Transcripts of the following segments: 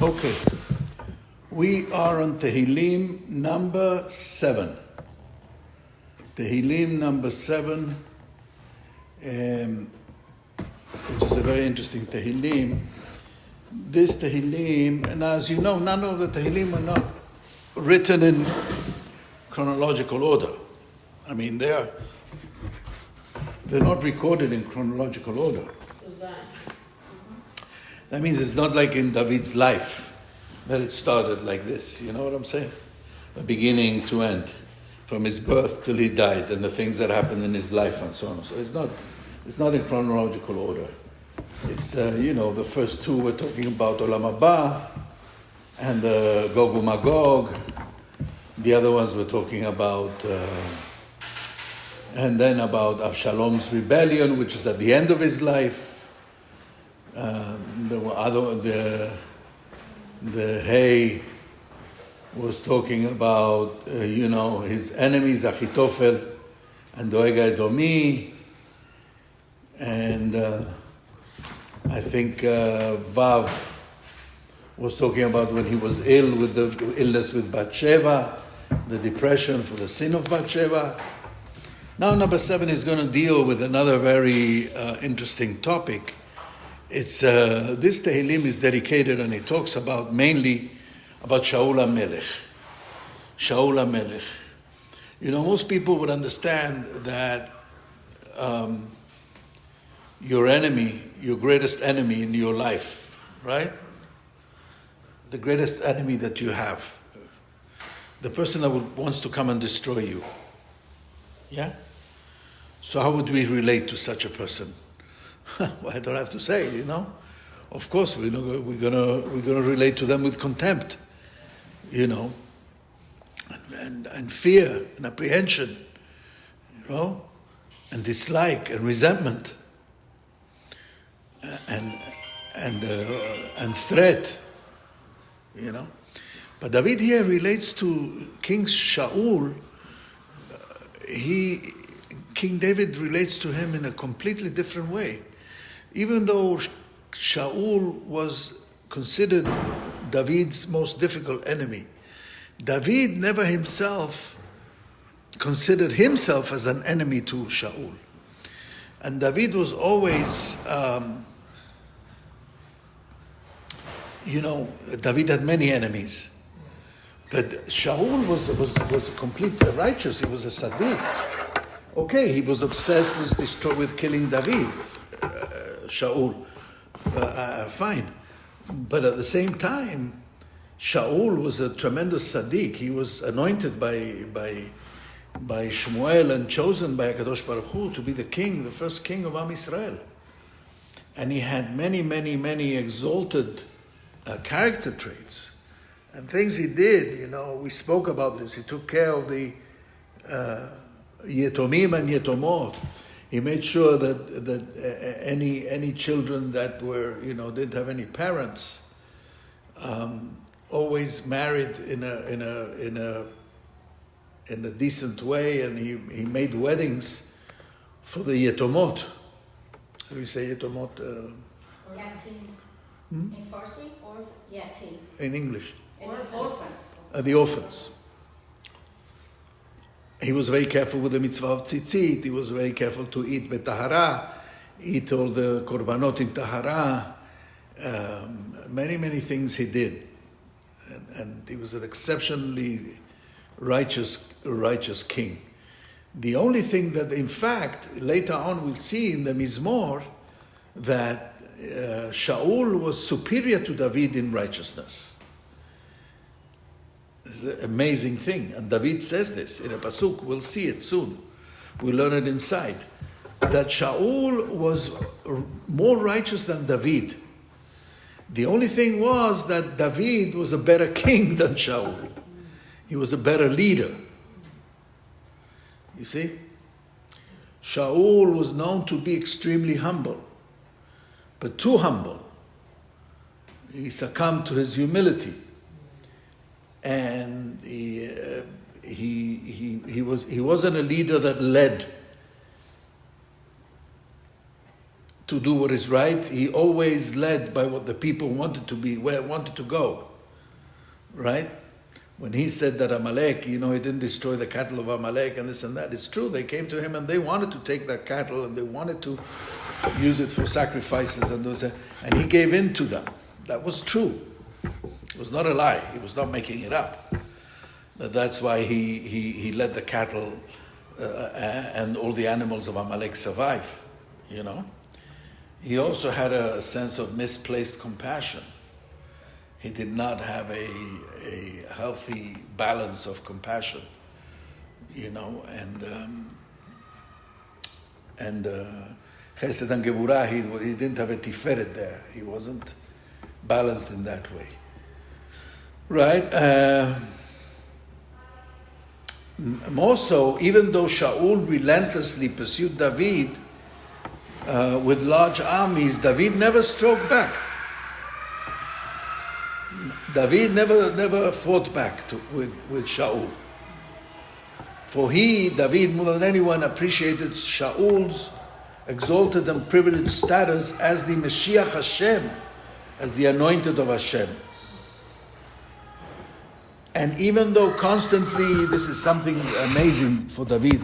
Okay, we are on Tehillim number 7. Tehillim number 7, which is a very interesting Tehillim. This Tehillim, and as you know, none of the Tehillim are not written in chronological order. I mean, they're not recorded in chronological order. That means it's not like in David's life that it started like this. You know what I'm saying? The beginning to end, from his birth till he died, and the things that happened in his life and so on. So it's not in chronological order. It's the first two we're talking about Olam Haba and Gog uMagog. The other ones we're talking about, and then about Avshalom's rebellion, which is at the end of his life. The Hay was talking about his enemies Achitophel and Doeg Edomi, and I think Vav was talking about when he was ill with the illness with Bathsheba, the depression for the sin of Bathsheba. Now number 7 is going to deal with another very interesting topic. It's this Tehillim is dedicated, and it talks about mainly about Shaul HaMelech. Shaul HaMelech. Most people would understand that your enemy, your greatest enemy in your life, right? The greatest enemy that you have, the person that wants to come and destroy you. Yeah? So how would we relate to such a person? Well, I don't have to say, Of course, we're gonna relate to them with contempt, and fear and apprehension, and dislike and resentment, and threat, But David here relates to King Shaul. King David relates to him in a completely different way. Even though Shaul was considered David's most difficult enemy, David never himself considered himself as an enemy to Shaul. And David was always, David had many enemies. But Shaul was completely righteous. He was a Sadiq. Okay, he was obsessed with killing David, Shaul. Fine. But at the same time, Shaul was a tremendous Sadiq. He was anointed by Shmuel and chosen by HaKadosh Baruch Hu to be the king, the first king of Am Yisrael. And he had many, many, many exalted character traits. And things he did, we spoke about this. He took care of the Yetomim and Yetomot. He made sure that any children that were, didn't have any parents, always married in a decent way, and he made weddings for the Yetomot. How do you say Yetomot? Yatim. In Farsi or Yatim? In English. Orphan. The orphans. He was very careful with the mitzvah of tzitzit. He was very careful to eat betahara, eat all the korbanot in tahara. Many, many things he did. And he was an exceptionally righteous king. The only thing that, in fact, later on we'll see in the Mizmor, that Shaul was superior to David in righteousness. It's an amazing thing. And David says this in a pasuk. We'll see it soon. We'll learn it inside. That Shaul was more righteous than David. The only thing was that David was a better king than Shaul. He was a better leader. You see? Shaul was known to be extremely humble, but too humble. He succumbed to his humility. And he wasn't a leader that led to do what is right. He always led by what the people wanted to be, where wanted to go. Right? When he said that Amalek, he didn't destroy the cattle of Amalek and this and that, it's true. They came to him and they wanted to take their cattle and they wanted to use it for sacrifices and he gave in to them. That was true. It was not a lie. He was not making it up. That's why he let the cattle and all the animals of Amalek survive. He also had a sense of misplaced compassion. He did not have a healthy balance of compassion, and Chesed and Geburah, he didn't have a tiferet there. He wasn't balanced in that way, right? More so, even though Shaul relentlessly pursued David with large armies, David never struck back. David never fought back with Shaul. For David, more than anyone, appreciated Shaul's exalted and privileged status as the Mashiach Hashem, as the anointed of Hashem. And even though constantly, this is something amazing for David,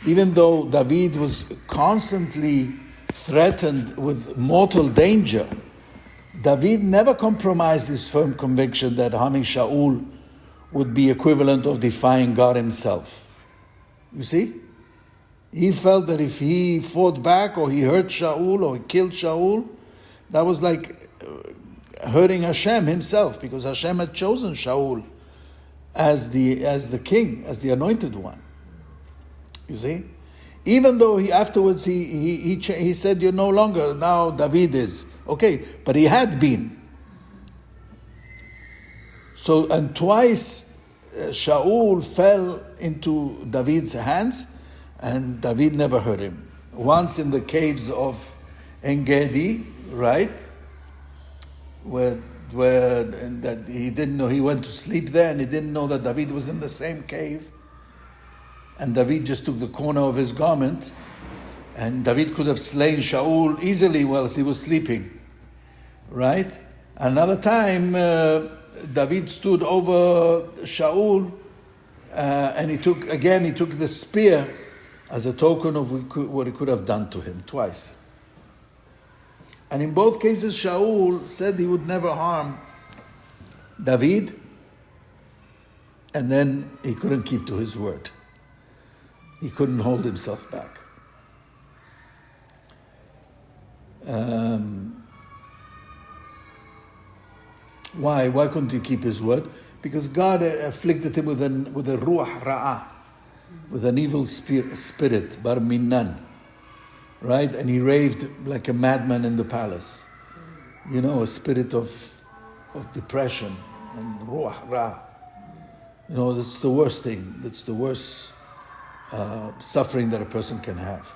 even though David was constantly threatened with mortal danger, David never compromised his firm conviction that harming Shaul would be equivalent of defying God himself. You see? He felt that if he fought back or he hurt Shaul or he killed Shaul, that was like hurting Hashem himself, because Hashem had chosen Shaul as the king, as the anointed one. You see? Even though afterwards he said, "You're no longer, now David is." Okay, but he had been. So, and twice Shaul fell into David's hands, and David never hurt him. Once in the caves of En-Gedi, right? Where that he didn't know, he went to sleep there and he didn't know that David was in the same cave. And David just took the corner of his garment, and David could have slain Shaul easily whilst he was sleeping, right? Another time, David stood over Shaul, and he took the spear as a token of what he could have done to him twice. And in both cases, Shaul said he would never harm David, and then he couldn't keep to his word. He couldn't hold himself back. Why? Why couldn't he keep his word? Because God afflicted him with a ruach ra'ah, with an evil spirit, bar minnan, right? And he raved like a madman in the palace. A spirit of depression and ruach ra'ah. That's the worst thing. That's the worst suffering that a person can have.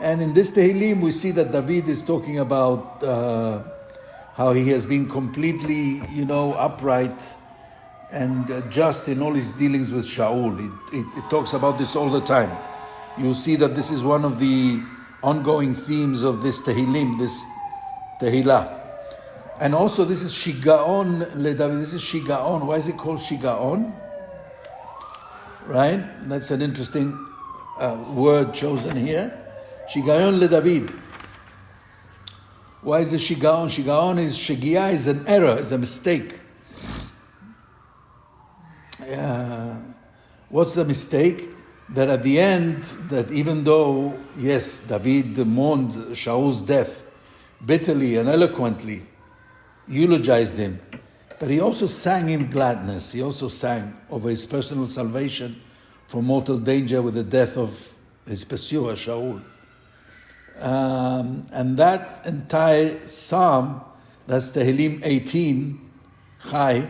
And in this Tehillim, we see that David is talking about how he has been completely, upright and just in all his dealings with Shaul. It talks about this all the time. You'll see that this is one of the ongoing themes of this Tehillim, this Tehillah. And also this is Shigaon le David. This is Shigaon. Why is it called Shigaon? Right? That's an interesting word chosen here. Shigaon le David. Why is it Shigaon? Shigaon is Shegia, is an error, is a mistake. What's the mistake? That at the end, that even though, yes, David mourned Shaul's death bitterly and eloquently, eulogized him, but he also sang him gladness. He also sang over his personal salvation from mortal danger with the death of his pursuer, Shaul. And that entire psalm, that's Tehillim 18, Chai,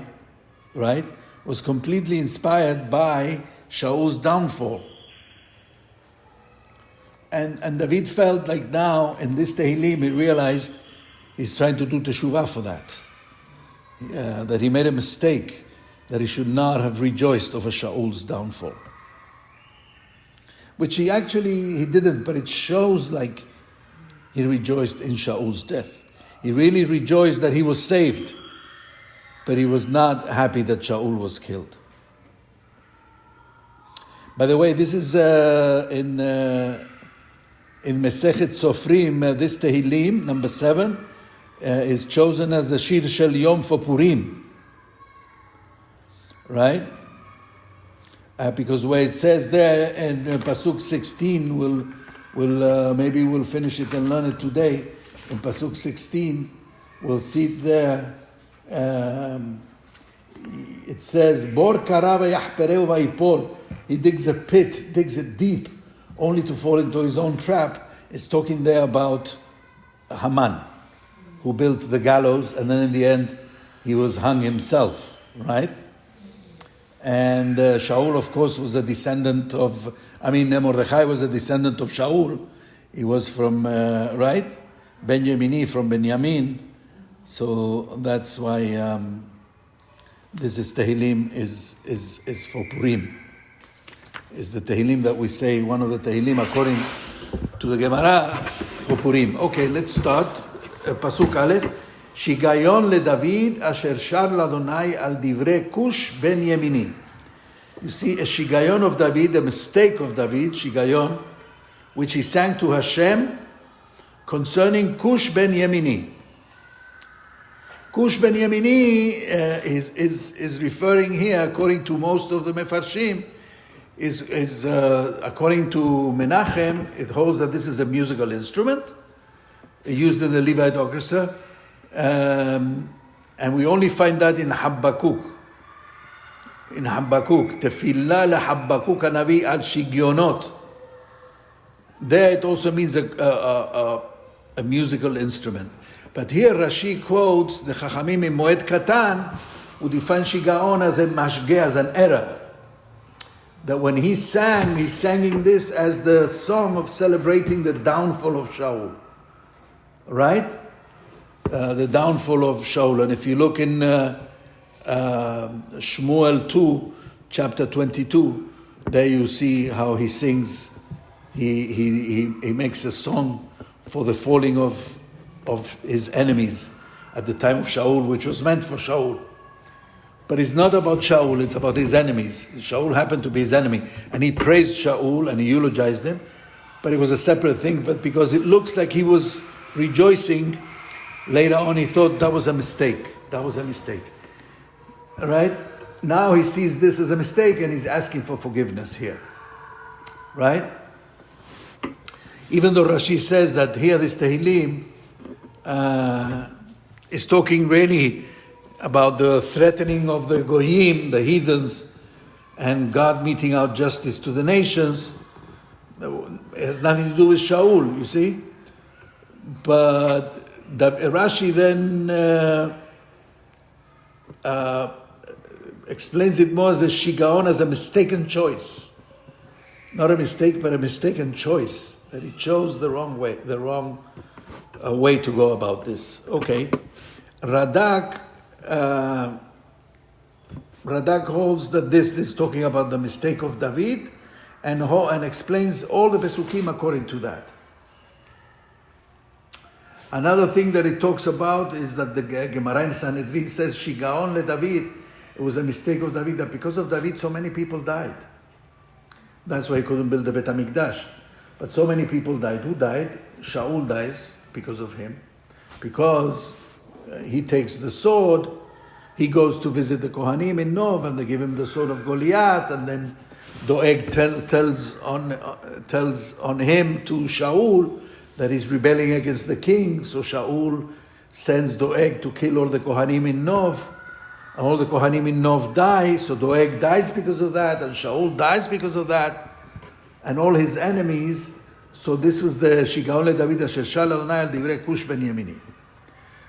right, was completely inspired by Shaul's downfall. And David felt like now, in this Tehillim, he realized he's trying to do teshuvah for that. That he made a mistake, that he should not have rejoiced over Shaul's downfall. which he didn't, but it shows like he rejoiced in Shaul's death. He really rejoiced that he was saved, but he was not happy that Shaul was killed. By the way, this is in Mesechet Sofrim, this Tehillim, number 7, is chosen as a Shir Shel Yom for Purim. Right? Because where it says there in Pasuk 16, maybe we'll finish it and learn it today. In Pasuk 16, we'll see it there. It says, Bor karava yahpereu vayipol. He digs a pit, digs it deep, only to fall into his own trap. It's talking there about Haman, who built the gallows, and then in the end, he was hung himself, right? And Shaul, of course, was a descendant of, Mordechai was a descendant of Shaul. He was from, right? Benjamini, from Benjamin. So that's why this is Tehillim, is for Purim. Is the Tehillim that we say, one of the Tehillim according to the Gemara for Purim. Okay, let's start. Pasuk Aleph. Shigayon leDavid asher shar l'Adonai al divrei Kush ben Yemini. You see, a shigayon of David, a mistake of David, shigayon, which he sang to Hashem concerning Kush ben Yemini. Kush ben Yemini is referring here, according to most of the Mefarshim, is according to Menachem, it holds that this is a musical instrument used in the Levite orchestra, and we only find that in Habakkuk. In Habakkuk, Tefillah leHabakkuk Hanavi al Shigyonot. There it also means a musical instrument. But here Rashi quotes the Chachamim in Moed Katan, who define Shigaon as a mashge, as an error. That when he's singing this as the song of celebrating the downfall of Shaul. Right? The downfall of Shaul. And if you look in Shmuel 2, chapter 22, there you see how he sings, he makes a song for the falling of his enemies at the time of Shaul, which was meant for Shaul. But it's not about Shaul, it's about his enemies. Shaul happened to be his enemy. And he praised Shaul and he eulogized him. But it was a separate thing. But because it looks like he was rejoicing, later on he thought that was a mistake. That was a mistake. All right? Now he sees this as a mistake and he's asking for forgiveness here. Right? Even though Rashi says that here this Tehillim is talking really about the threatening of the Goyim, the heathens, and God meting out justice to the nations. It has nothing to do with Shaul, you see. But Rashi then explains it more as a shigaon, as a mistaken choice. Not a mistake, but a mistaken choice. That he chose the wrong way to go about this. Okay. Radak holds that this is talking about the mistake of David and explains all the Pesukim according to that. Another thing that it talks about is that the Gemara in Sanhedrin says, Shigaon le David, it was a mistake of David, that because of David so many people died. That's why he couldn't build the Bet HaMikdash. But so many people died. Who died? Shaul dies because of him. Because he takes the sword, he goes to visit the Kohanim in Nov, and they give him the sword of Goliath, and then Doeg tells on him to Shaul that he's rebelling against the king. So Shaul sends Doeg to kill all the Kohanim in Nov, and all the Kohanim in Nov die. So Doeg dies because of that, and Shaul dies because of that, and all his enemies. So this was the Shigaon le David asher shar l'Adonai al divrei Kush ben Yemini.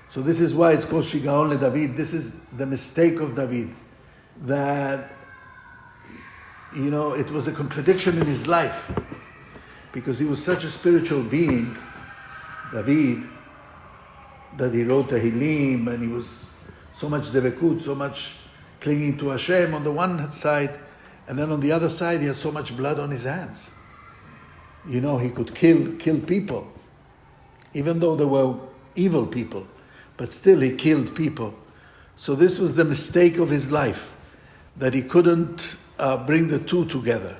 So this is why it's called Shigaon le David. This is the mistake of David. That, it was a contradiction in his life. Because he was such a spiritual being, David, that he wrote Tehillim, and he was so much devekut, so much clinging to Hashem on the one side, and then on the other side he has so much blood on his hands. He could kill people, even though they were evil people, but still he killed people. So this was the mistake of his life, that he couldn't bring the two together,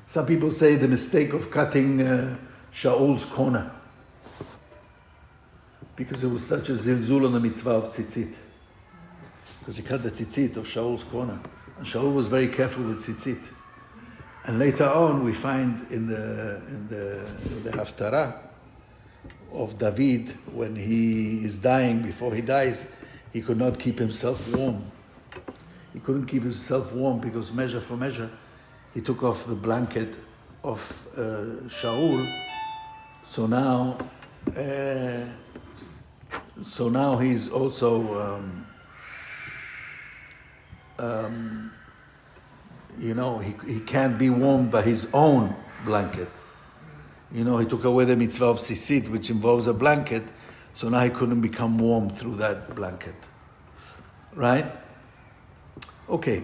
Some people say the mistake of cutting Shaul's corner, because it was such a zilzul on the mitzvah of tzitzit. Because he cut the tzitzit of Shaul's corner. And Shaul was very careful with tzitzit. And later on we find in the Haftarah of David, when he is dying, before he dies, he could not keep himself warm. He couldn't keep himself warm because measure for measure, he took off the blanket of Shaul. So now he's also, he can't be warmed by his own blanket. He took away the mitzvah of sisit, which involves a blanket, so now he couldn't become warm through that blanket. Right? Okay.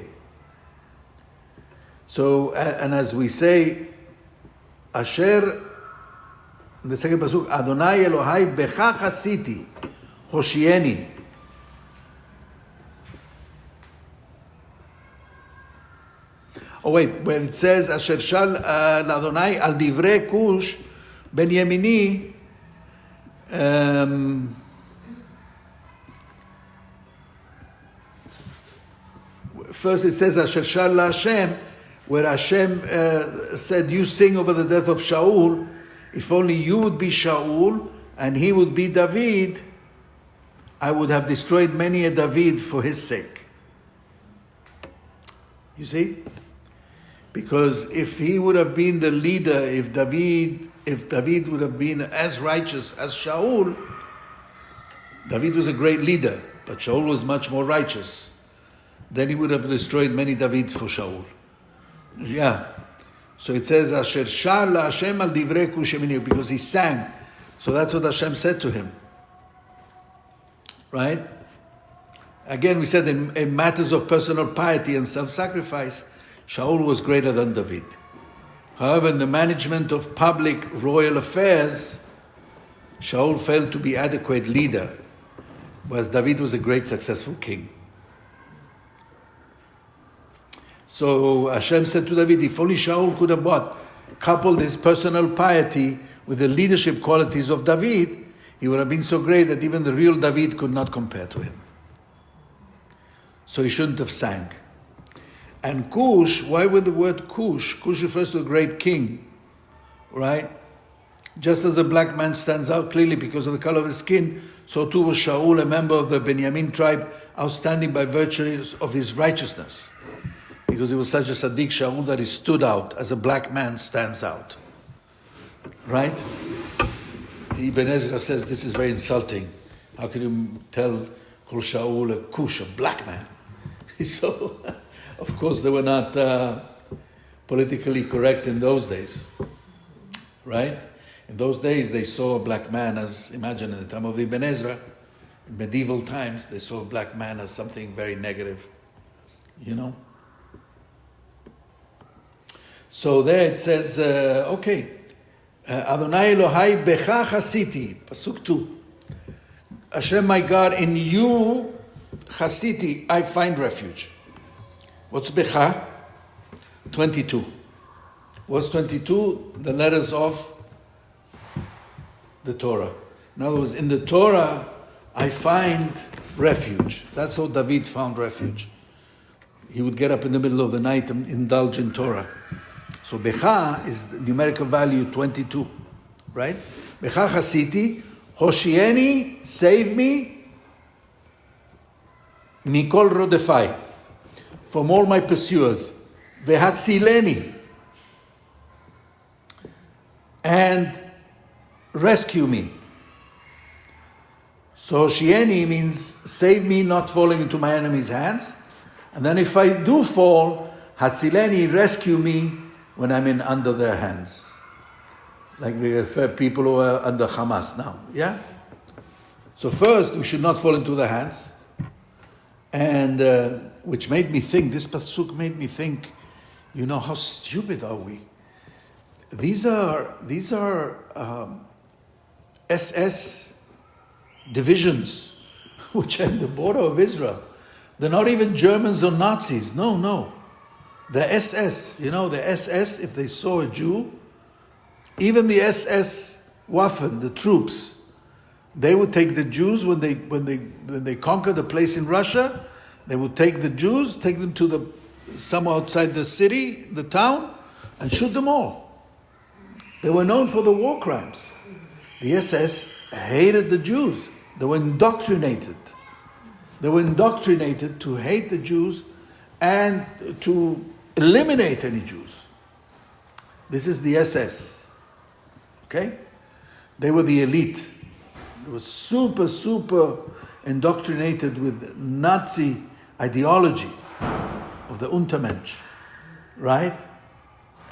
So, and as we say, Asher, the second pasuk, Adonai Elohai becha chasiti, hoshieni. Oh wait, where it says, Asher shal Adonai al divrei Kush ben Yemini, first it says, Asher shal Hashem, where Hashem said, you sing over the death of Shaul, if only you would be Shaul and he would be David, I would have destroyed many a David for his sake. You see? Because if he would have been the leader, if David would have been as righteous as Shaul, David was a great leader, but Shaul was much more righteous, then he would have destroyed many Davids for Shaul. Yeah. So it says, Asher shal Hashem al divrei kushemini, because he sang. So that's what Hashem said to him. Right? Again, we said in matters of personal piety and self-sacrifice, Shaul was greater than David. However, in the management of public royal affairs, Shaul failed to be adequate leader, whereas David was a great successful king. So Hashem said to David, if only Shaul could have coupled his personal piety with the leadership qualities of David, he would have been so great that even the real David could not compare to him. So he shouldn't have sang. And Cush, why with the word Cush? Cush refers to a great king, right? Just as the black man stands out clearly because of the color of his skin, so too was Shaul, a member of the Benjamin tribe, outstanding by virtue of his righteousness. Because he was such a Sadiq Shaul that he stood out as a black man stands out. Right? Ibn Ezra says this is very insulting. How can you call Shaul a Cush, a black man? So, of course, they were not politically correct in those days. Right? In those days, they saw a black man as, imagine in the time of Ibn Ezra, in medieval times, they saw a black man as something very negative. So there it says, Adonai Elohai becha chasiti, pasuk 2. Hashem, my God, in you chasiti, I find refuge. What's becha? 22. What's 22? The letters of the Torah. In other words, in the Torah, I find refuge. That's how David found refuge. He would get up in the middle of the night and indulge in Torah. So Becha is the numerical value 22, right? Becha chasiti, Hoshieni, save me, Mikol rodefai, from all my pursuers, Vehatzileni, and rescue me. So Hoshieni means save me, not falling into my enemy's hands. And then if I do fall, Hatzileni, rescue me when I'm under their hands. Like the people who are under Hamas now, yeah? So first, we should not fall into their hands. And which made me think, this pasuk made me think, how stupid are we? These are SS divisions which are in the border of Israel. They're not even Germans or Nazis. No. The SS. The SS, if they saw a Jew, even the SS Waffen, the troops, they would take the Jews when they conquered a place in Russia. They would take the Jews, take them to somewhere outside the city, the town, and shoot them all. They were known for the war crimes. The SS hated the Jews. They were indoctrinated. They were indoctrinated to hate the Jews and to eliminate any Jews. This is the SS. Okay? They were the elite. They were super indoctrinated with Nazi ideology of the Untermensch, right?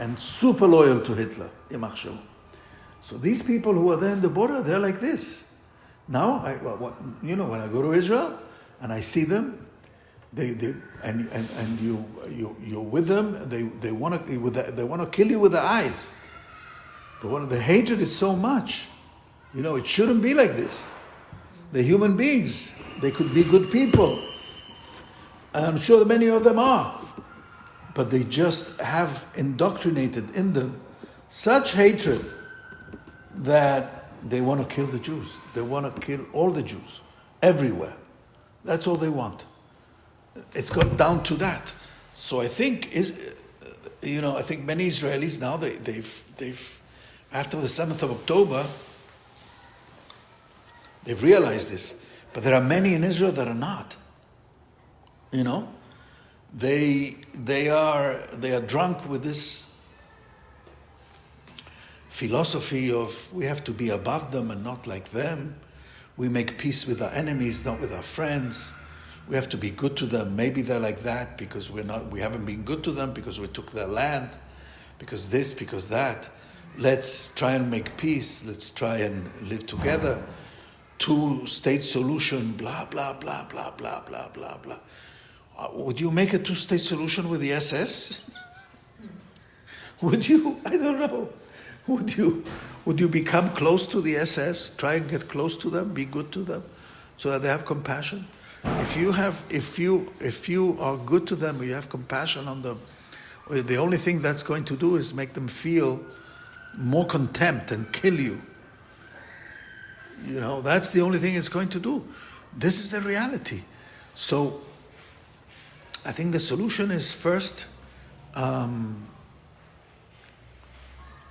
And super loyal to Hitler, Yamach Shel. So these people who are there in the border, they're like this. Now, when I go to Israel and I see them, you're with them. They want to kill you with their eyes. The hatred is so much. It shouldn't be like this. They're human beings. They could be good people. And I'm sure that many of them are. But they just have indoctrinated in them such hatred that they want to kill the Jews. They want to kill all the Jews, everywhere. That's all they want. It's got down to that. So I think many Israelis now, they've after the 7th of October, they've realized this. But there are many in Israel that are not. They are drunk with this philosophy of we have to be above them and not like them. We make peace with our enemies, not with our friends. We have to be good to them. Maybe they're like that because we haven't been good to them because we took their land, because this, because that. Let's try and make peace. Let's try and live together. Two-state solution, blah, blah, blah, blah, blah, blah, blah, blah. Would you make a two-state solution with the SS? Would you? I don't know. Would you become close to the SS? Try and get close to them, be good to them, so that they have compassion? If you are good to them, you have compassion on them, the only thing that's going to do is make them feel more contempt and kill you. That's the only thing it's going to do. This is the reality. So I think the solution is first,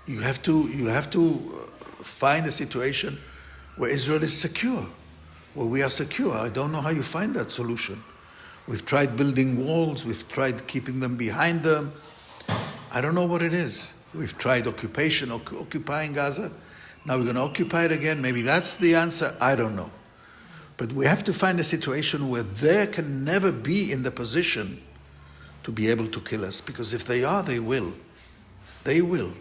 you have to find a situation where Israel is secure, where we are secure. I don't know how you find that solution. We've tried building walls. We've tried keeping them behind them. I don't know what it is. We've tried occupying Gaza. Now we're going to occupy it again. Maybe that's the answer. I don't know. But we have to find a situation where they can never be in the position to be able to kill us. Because if they are, they will. They will.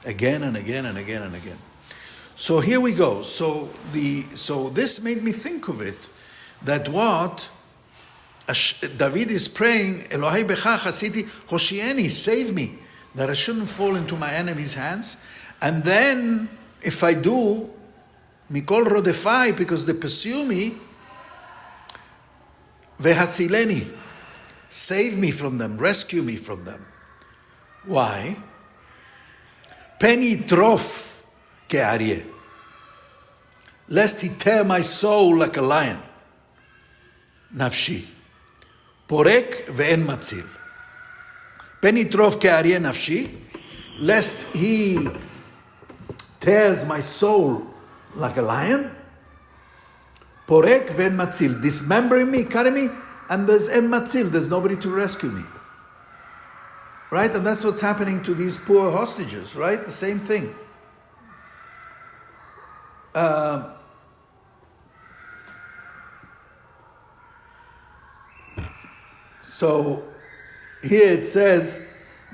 Again and again and again and again. So here we go. So this made me think of it. That what David is praying, Elohei bechach hasiti hoshieni, save me. That I shouldn't fall into my enemy's hands. And then, if I do, mikol rodefai, because they pursue me, vehatzileni, save me from them, rescue me from them. Why? Peni trof ke'aryeh, lest he tear my soul like a lion. Nafshi, porek ve'en matzil. Penitrov ke'aryeh nafshi, lest he tears my soul like a lion. Porek ve'en matzil, dismembering me, cutting me, and there's en matzil, there's nobody to rescue me. Right? And that's what's happening to these poor hostages, right? The same thing. So here it says,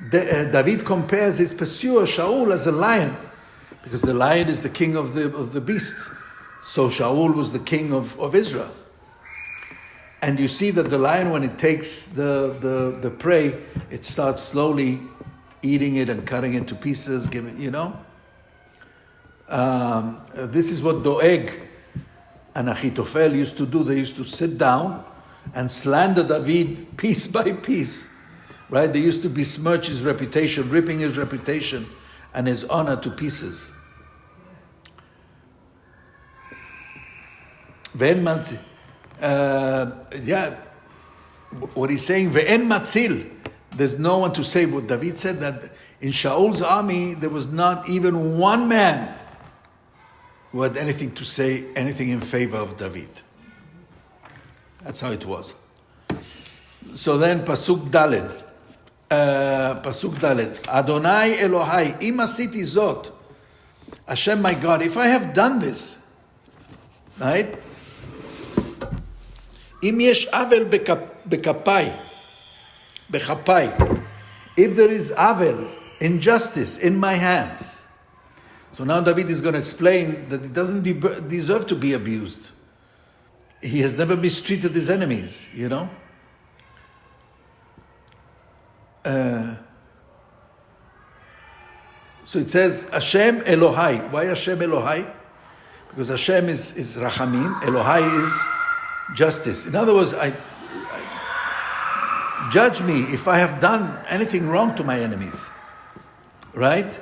David compares his pursuer Shaul as a lion, because the lion is the king of the beasts. So Shaul was the king of Israel. And you see that the lion, when it takes the prey, it starts slowly eating it and cutting it to pieces, this is what Doeg and Achitophel used to do. They used to sit down and slander David piece by piece. Right? They used to besmirch his reputation, ripping his reputation and his honor to pieces. What he's saying, Ve'en matzil, there's no one to save. What David said, that in Shaul's army, there was not even one man who had anything to say, anything in favor of David. That's how it was. So then, Pasuk Dalet. Adonai Elohai, im asiti zot, Hashem my God, if I have done this, right? Im yesh avel bekapai, if there is avel, injustice in my hands. So now David is going to explain that he doesn't deserve to be abused. He has never mistreated his enemies, So it says Hashem Elohai. Why Hashem Elohai? Because Hashem is Rachamim, Elohai is justice. In other words, I judge me if I have done anything wrong to my enemies. Right?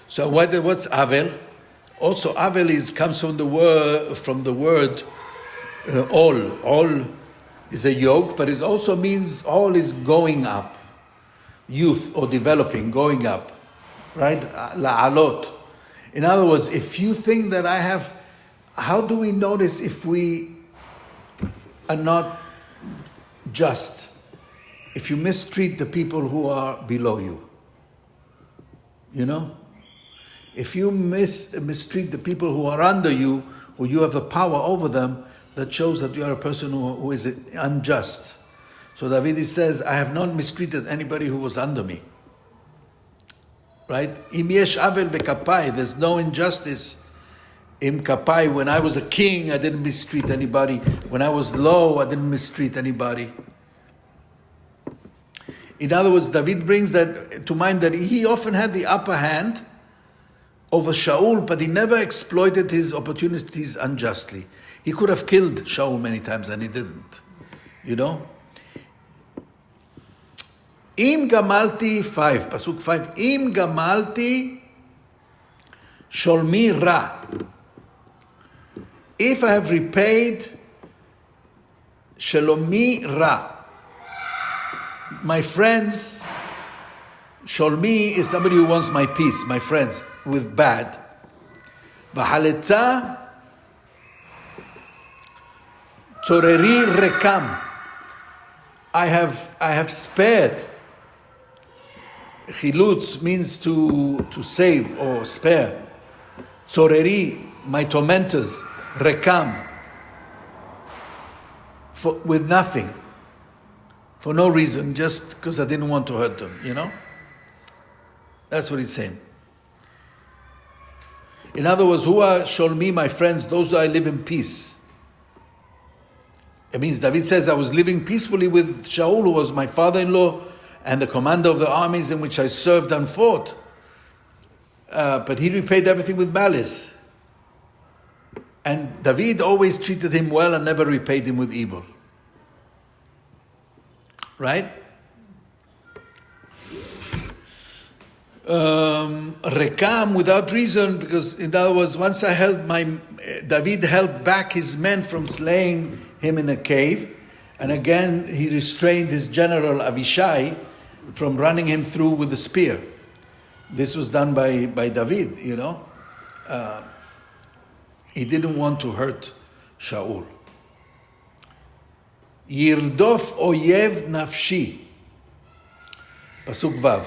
So what's Avel? Also, Avel comes from the word all. All is a yoke, but it also means all is going up, youth or developing, going up, right? La'alot. In other words, if you think that I have, how do we notice if we are not just? If you mistreat the people who are below you, If you mistreat the people who are under you, who you have a power over them, that shows that you are a person who is unjust. So David says, I have not mistreated anybody who was under me. Right? Im yesh avel bekapai, there's no injustice. Im kapai, when I was a king, I didn't mistreat anybody. When I was low, I didn't mistreat anybody. In other words, David brings that to mind that he often had the upper hand over Shaul, but he never exploited his opportunities unjustly. He could have killed Shaul many times and he didn't. Im gamalti, Pasuk 5, Im gamalti sholmi ra. If I have repaid shalomi ra. My friends, sholmi is somebody who wants my peace, my friends, with bad. V'haletza tzoreri rekam. I have spared. Chilutz means to save or spare. Tzoreri, my tormentors, rekam, with nothing, for no reason, just because I didn't want to hurt them, That's what he's saying. In other words, who are sholmi, my friends, those who I live in peace. It means David says, I was living peacefully with Shaul, who was my father-in-law and the commander of the armies in which I served and fought. But he repaid everything with malice. And David always treated him well and never repaid him with evil. Right? Rekam, without reason, because in other words, once David held back his men from slaying him in a cave, and again he restrained his general Avishai from running him through with a spear. This was done by David, he didn't want to hurt Shaul. Yirdof oyev nafshi. Pasuk Vav.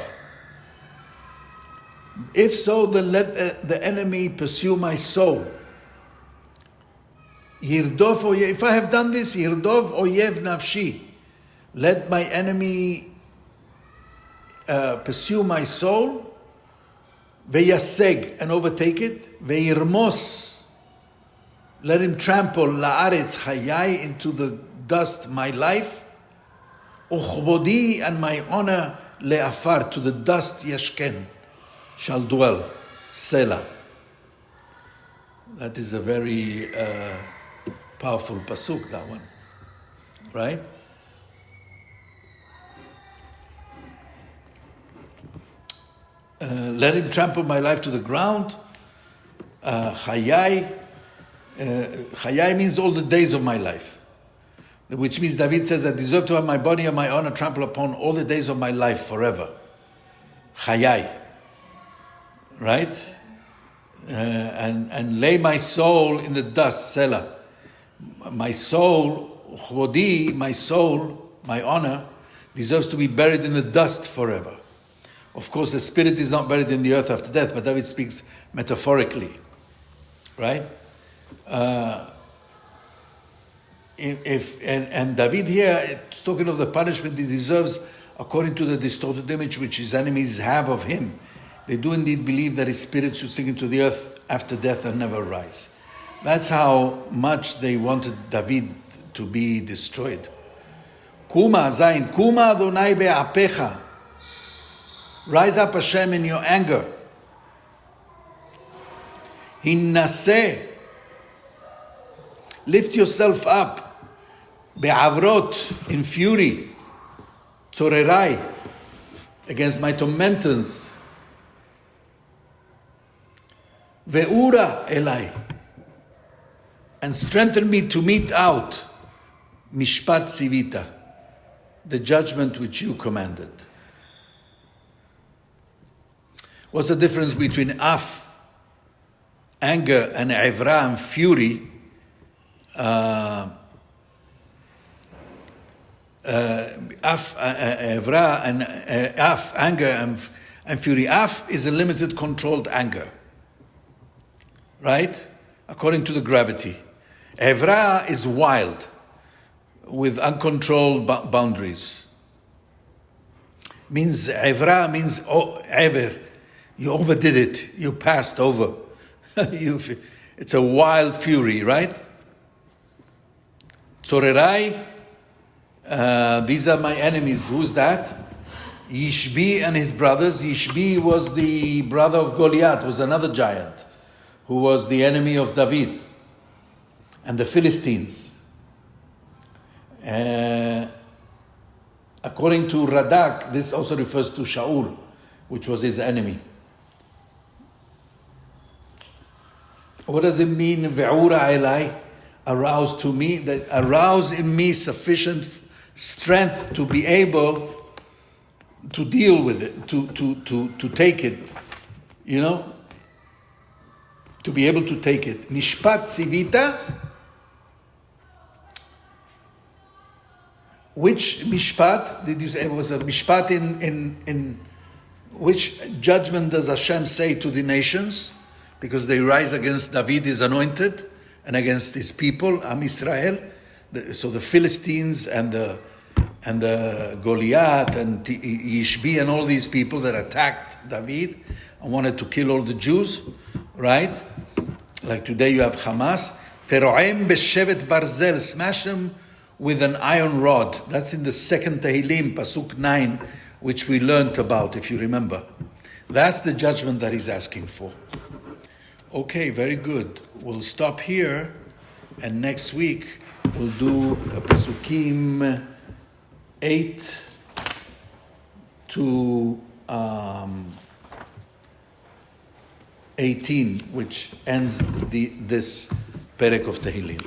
If so, then let the enemy pursue my soul. Yirdof oyev. If I have done this, Yirdof oyev nafshi. Let my enemy pursue my soul, veyaseg, and overtake it, veyirmos, let him trample la'aretz chayai, into the dust my life, uchvodi, and my honor le'afar, to the dust yashken, shall dwell, Selah. That is a very powerful pasuk, that one, right? Let him trample my life to the ground. Chayai. Chayai means all the days of my life. Which means David says, I deserve to have my body and my honor trampled upon all the days of my life forever. Chayai. Right? And lay my soul in the dust, Selah. My soul, chvodi, my soul, my honor, deserves to be buried in the dust forever. Of course, the spirit is not buried in the earth after death, but David speaks metaphorically, right? And David here is talking of the punishment he deserves according to the distorted image which his enemies have of him. They do indeed believe that his spirit should sink into the earth after death and never rise. That's how much they wanted David to be destroyed. Kuma zayin, kuma Adonai be'apecha. Rise up, Hashem, in your anger. Hinnaseh. Lift yourself up. Be'avrot, in fury. Tzorerai, against my tormentors. Ve'ura elai. And strengthen me to mete out. Mishpat sivita. The judgment which you commanded. What's the difference between af, anger, and evra, and fury? Evra and af, anger and fury. Af is a limited, controlled anger, right? According to the gravity. Evra is wild, with uncontrolled boundaries. Evra means ever. You overdid it. You passed over. It's a wild fury, right? Tzorerai, these are my enemies. Who's that? Yishbi and his brothers. Yishbi was the brother of Goliath, was another giant, who was the enemy of David and the Philistines. According to Radak, this also refers to Shaul, which was his enemy. What does it mean, ve'ura elai? Arouse to me, that arouse in me sufficient strength to be able to deal with it, to take it, to be able to take it. Mishpat sivita, which mishpat did you say? Was a mishpat in which judgment does Hashem say to the nations? Because they rise against David, his anointed, and against his people, Am Israel. So the Philistines and the Goliath and Yishbi and all these people that attacked David and wanted to kill all the Jews, right? Like today you have Hamas. Feroem b'shevet barzel, smash them with an iron rod. That's in the second Tehillim, Pasuk 9, which we learnt about, if you remember. That's the judgment that he's asking for. Okay, very good. We'll stop here, and next week we'll do Pasukim 8 to 18, which ends this Perek of Tehillim.